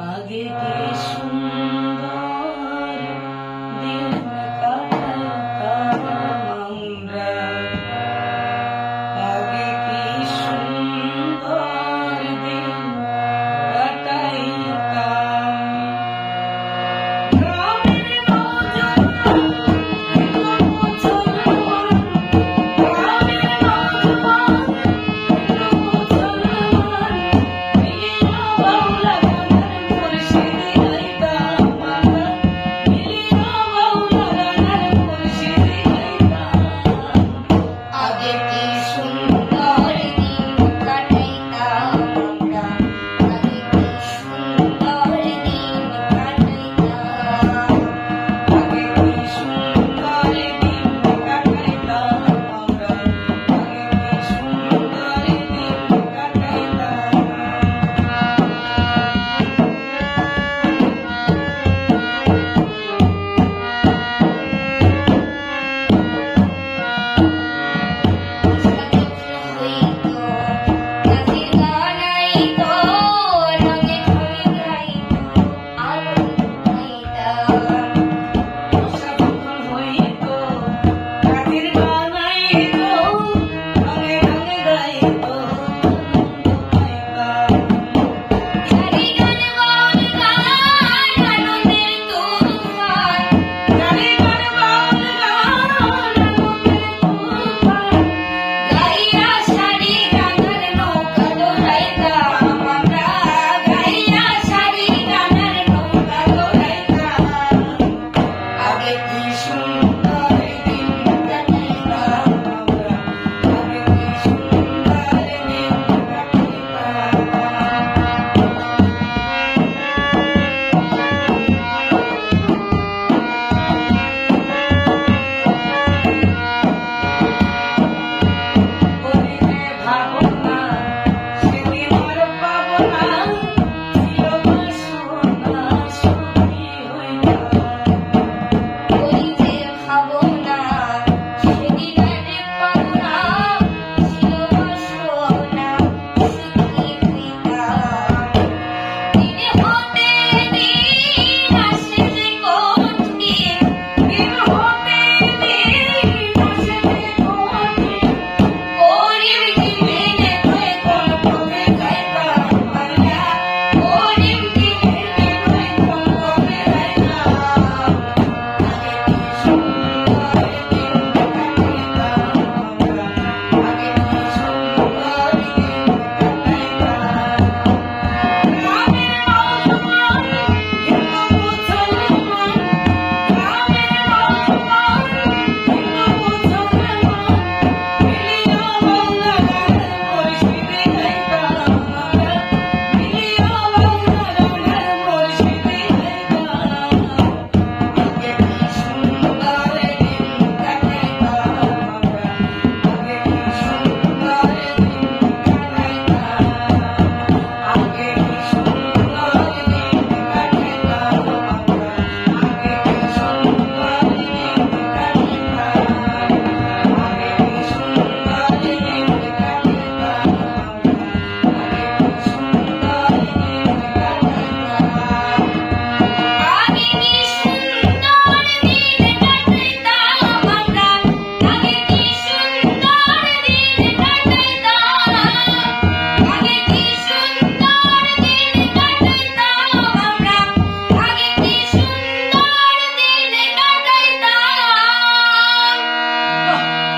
আগে কি সুন্দর দিন কাটাতাম আমরা, আগে কি সুন্দর দিন কাটাইতাম। গ্রামের নৌজওয়ান মুসলমান, গ্রামের নৌজওয়ান মুসলমান, মিলিয়া বাউলা গানের মুর্শিদি গাইতাম আমরা, মিলিয়া বাউলা গানের মুর্শিদি গাইতাম। আগে কি সুন্দর দিন কাটাইতাম আমরা, আগে কি সুন্দর দিন কাটাইতাম, আগে কি সুন্দর দিন কাটাইতাম আমরা, আগে কি সুন্দর দিন কাটাইতাম। ভাবনা সেদিন আর পাবো না।